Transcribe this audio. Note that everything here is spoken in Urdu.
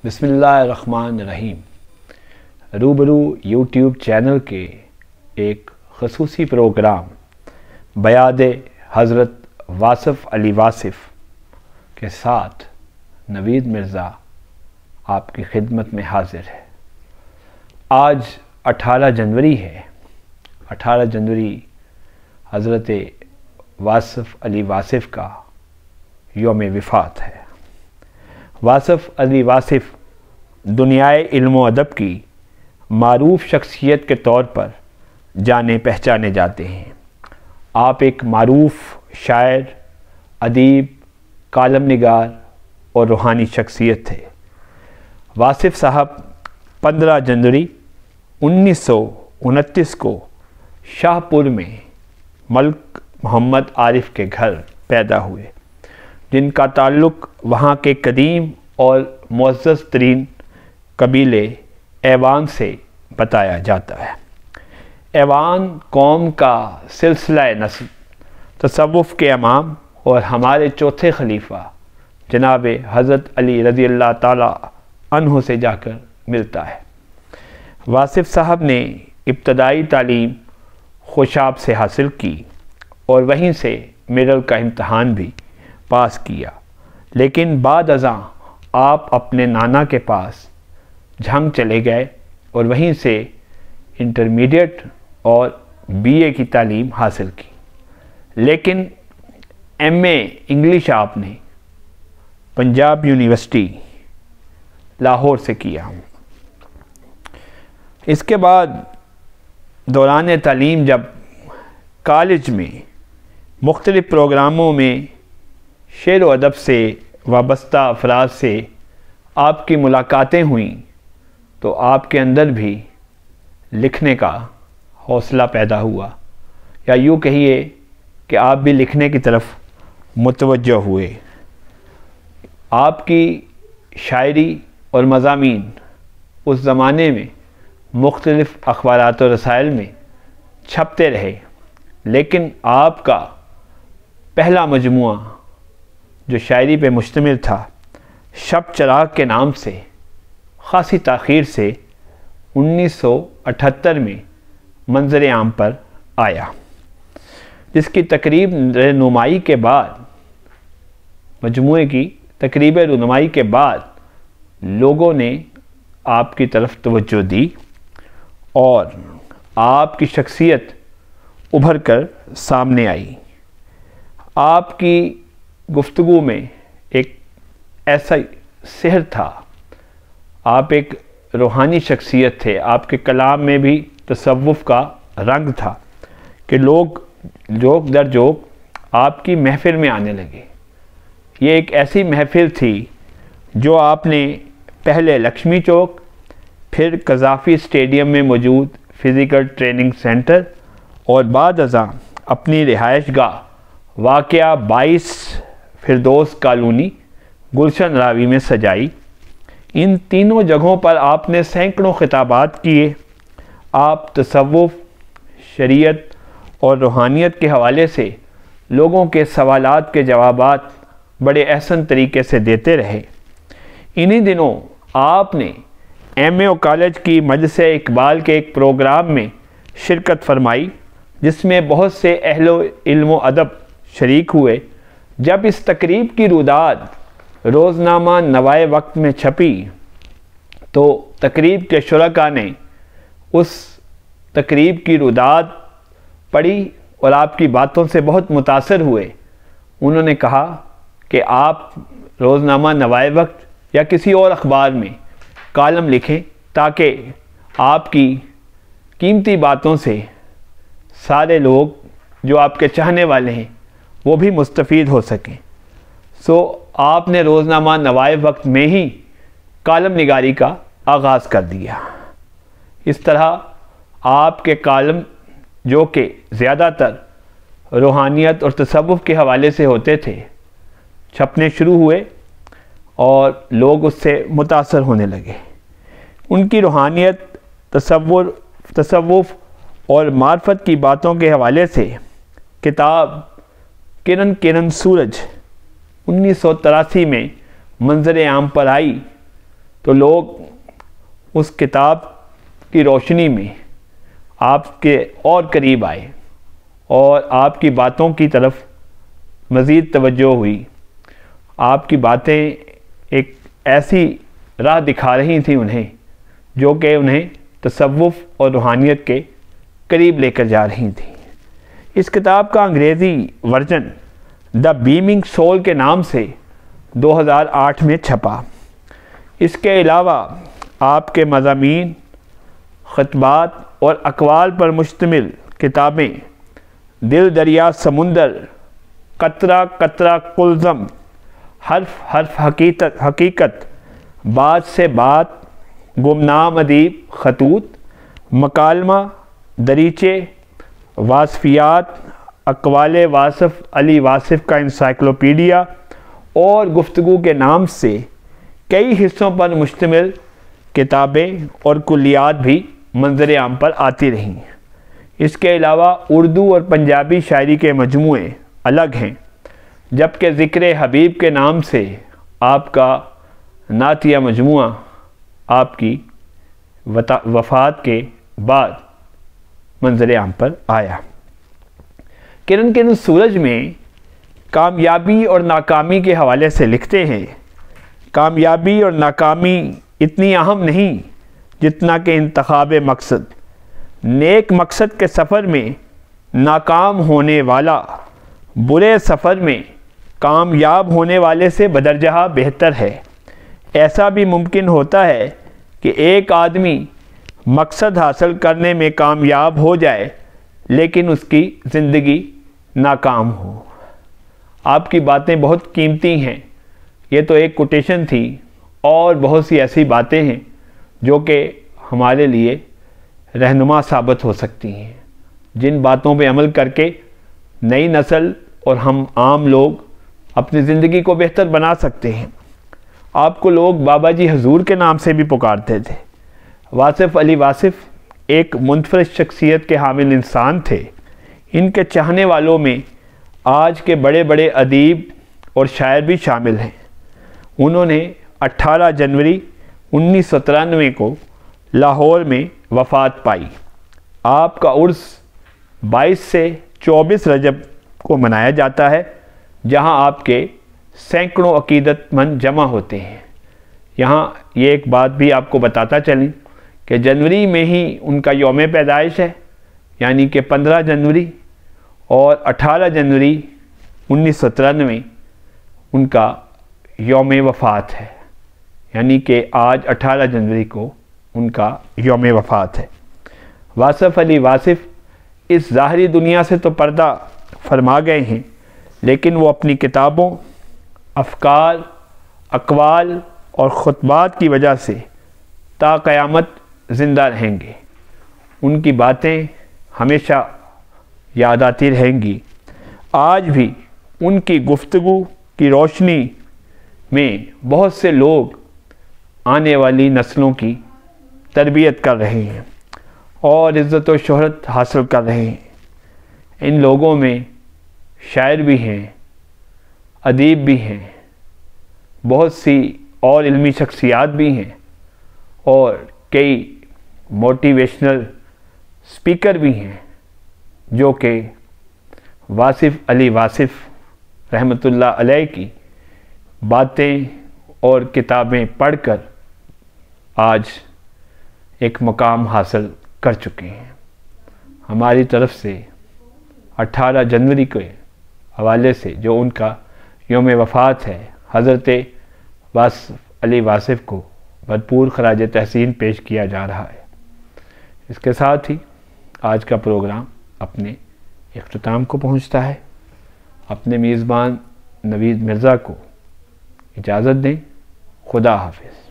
بسم اللہ الرحمن الرحیم۔ روبرو یوٹیوب چینل کے ایک خصوصی پروگرام بیادے حضرت واصف علی واصف کے ساتھ نوید مرزا آپ کی خدمت میں حاضر ہے۔ آج 18 جنوری ہے۔ 18 جنوری حضرت واصف علی واصف کا یوم وفات ہے۔ واصف علی واصف دنیائے علم و ادب کی معروف شخصیت کے طور پر جانے پہچانے جاتے ہیں۔ آپ ایک معروف شاعر، ادیب، کالم نگار اور روحانی شخصیت تھے۔ واصف صاحب 15 جنوری 1929 کو شاہ پور میں ملک محمد عارف کے گھر پیدا ہوئے، جن کا تعلق وہاں کے قدیم اور معزز ترین قبیلے ایوان سے بتایا جاتا ہے۔ ایوان قوم کا سلسلہ نسل تصوف کے امام اور ہمارے چوتھے خلیفہ جناب حضرت علی رضی اللہ تعالی عنہ سے جا کر ملتا ہے۔ واصف صاحب نے ابتدائی تعلیم خوشاب سے حاصل کی اور وہیں سے میڈل کا امتحان بھی پاس کیا، لیکن بعد ازاں آپ اپنے نانا کے پاس جھنگ چلے گئے اور وہیں سے انٹرمیڈیٹ اور BA کی تعلیم حاصل کی، لیکن MA انگلش آپ نے پنجاب یونیورسٹی لاہور سے کیا۔ اس کے بعد دوران تعلیم جب کالج میں مختلف پروگراموں میں شعر و ادب سے وابستہ افراد سے آپ کی ملاقاتیں ہوئیں تو آپ کے اندر بھی لکھنے کا حوصلہ پیدا ہوا، یا یوں کہیے کہ آپ بھی لکھنے کی طرف متوجہ ہوئے۔ آپ کی شاعری اور مضامین اس زمانے میں مختلف اخبارات و رسائل میں چھپتے رہے، لیکن آپ کا پہلا مجموعہ جو شاعری پہ مشتمل تھا، شب چراغ کے نام سے، خاصی تاخیر سے 1978 میں منظر عام پر آیا، جس کی تقریب رونمائی کے بعد مجموعے کی تقریب رونمائی کے بعد لوگوں نے آپ کی طرف توجہ دی اور آپ کی شخصیت ابھر کر سامنے آئی۔ آپ کی گفتگو میں ایک ایسا سحر تھا، آپ ایک روحانی شخصیت تھے، آپ کے کلام میں بھی تصوف کا رنگ تھا کہ لوگ جوک در جوک آپ کی محفل میں آنے لگے۔ یہ ایک ایسی محفل تھی جو آپ نے پہلے لکشمی چوک، پھر قذافی اسٹیڈیم میں موجود فزیکل ٹریننگ سینٹر اور بعد ازاں اپنی رہائش گاہ واقعہ 22 فردوس کالونی گلشن راوی میں سجائی۔ ان تینوں جگہوں پر آپ نے سینکڑوں خطابات کیے۔ آپ تصوف، شریعت اور روحانیت کے حوالے سے لوگوں کے سوالات کے جوابات بڑے احسن طریقے سے دیتے رہے۔ انہی دنوں آپ نے MA کالج کی مجلس اقبال کے ایک پروگرام میں شرکت فرمائی، جس میں بہت سے اہل علم و ادب شریک ہوئے۔ جب اس تقریب کی روداد روزنامہ نوائے وقت میں چھپی تو تقریب کے شرکاء نے اس تقریب کی روداد پڑھی اور آپ کی باتوں سے بہت متاثر ہوئے۔ انہوں نے کہا کہ آپ روزنامہ نوائے وقت یا کسی اور اخبار میں کالم لکھیں تاکہ آپ کی قیمتی باتوں سے سارے لوگ جو آپ کے چاہنے والے ہیں وہ بھی مستفید ہو سکیں۔ سو آپ نے روزنامہ نوائے وقت میں ہی کالم نگاری کا آغاز کر دیا۔ اس طرح آپ کے کالم، جو کہ زیادہ تر روحانیت اور تصوف کے حوالے سے ہوتے تھے، چھپنے شروع ہوئے اور لوگ اس سے متاثر ہونے لگے۔ ان کی روحانیت، تصوف اور معرفت کی باتوں کے حوالے سے کتاب کرن کرن سورج 1983 میں منظر عام پر آئی تو لوگ اس کتاب کی روشنی میں آپ کے اور قریب آئے اور آپ کی باتوں کی طرف مزید توجہ ہوئی. آپ کی باتیں ایک ایسی راہ دکھا رہی تھیں انہیں جو کہ انہیں تصوف اور روحانیت کے قریب لے کر جا رہی تھیں. اس کتاب کا انگریزی ورژن دا بیمنگ سول کے نام سے 2008 میں چھپا. اس کے علاوہ آپ کے مضامین، خطبات اور اقوال پر مشتمل کتابیں دل دریا سمندر، قطرہ قطرہ کلزم، حرف حرف حقیقت، بات سے بات، گمنام ادیب خطوط، مکالمہ، دریچے، واصفیات، اقوال واصف علی واصف کا انسائکلوپیڈیا اور گفتگو کے نام سے کئی حصوں پر مشتمل کتابیں اور کلیات بھی منظر عام پر آتی رہیں. اس کے علاوہ اردو اور پنجابی شاعری کے مجموعے الگ ہیں، جبکہ ذکر حبیب کے نام سے آپ کا نعتیہ مجموعہ آپ کی وفات کے بعد منظر عام پر آیا. کرن کرن سورج میں کامیابی اور ناکامی کے حوالے سے لکھتے ہیں، کامیابی اور ناکامی اتنی اہم نہیں جتنا کہ انتخاب مقصد. نیک مقصد کے سفر میں ناکام ہونے والا برے سفر میں کامیاب ہونے والے سے بدرجہ بہتر ہے. ایسا بھی ممکن ہوتا ہے کہ ایک آدمی مقصد حاصل کرنے میں کامیاب ہو جائے لیکن اس کی زندگی ناکام ہو. آپ کی باتیں بہت قیمتی ہیں. یہ تو ایک کوٹیشن تھی، اور بہت سی ایسی باتیں ہیں جو کہ ہمارے لیے رہنما ثابت ہو سکتی ہیں، جن باتوں پہ عمل کر کے نئی نسل اور ہم عام لوگ اپنی زندگی کو بہتر بنا سکتے ہیں. آپ کو لوگ بابا جی حضور کے نام سے بھی پکارتے تھے. واصف علی واصف ایک منفرد شخصیت کے حامل انسان تھے. ان کے چاہنے والوں میں آج کے بڑے بڑے ادیب اور شاعر بھی شامل ہیں. انہوں نے 18 جنوری 1993 کو لاہور میں وفات پائی. آپ کا عرس 22 سے 24 رجب کو منایا جاتا ہے، جہاں آپ کے سینکڑوں عقیدت مند جمع ہوتے ہیں. یہاں یہ ایک بات بھی آپ کو بتاتا چلیں کہ جنوری میں ہی ان کا یوم پیدائش ہے، یعنی کہ 15 جنوری، اور 18 جنوری 1993 ان کا یوم وفات ہے، یعنی کہ آج 18 جنوری کو ان کا یوم وفات ہے. واصف علی واصف اس ظاہری دنیا سے تو پردہ فرما گئے ہیں، لیکن وہ اپنی کتابوں، افکار، اقوال اور خطبات کی وجہ سے تا قیامت زندہ رہیں گے. ان کی باتیں ہمیشہ یاد آتی رہیں گی. آج بھی ان کی گفتگو کی روشنی میں بہت سے لوگ آنے والی نسلوں کی تربیت کر رہے ہیں اور عزت و شہرت حاصل کر رہے ہیں. ان لوگوں میں شاعر بھی ہیں، ادیب بھی ہیں، بہت سی اور علمی شخصیات بھی ہیں، اور کئی موٹیویشنل سپیکر بھی ہیں جو کہ واصف علی واصف رحمۃ اللہ علیہ کی باتیں اور کتابیں پڑھ کر آج ایک مقام حاصل کر چکے ہیں. ہماری طرف سے 18 جنوری کے حوالے سے جو ان کا یوم وفات ہے، حضرت واصف علی واصف کو بھرپور خراج تحسین پیش کیا جا رہا ہے. اس کے ساتھ ہی آج کا پروگرام اپنے اختتام کو پہنچتا ہے. اپنے میزبان نوید مرزا کو اجازت دیں. خدا حافظ.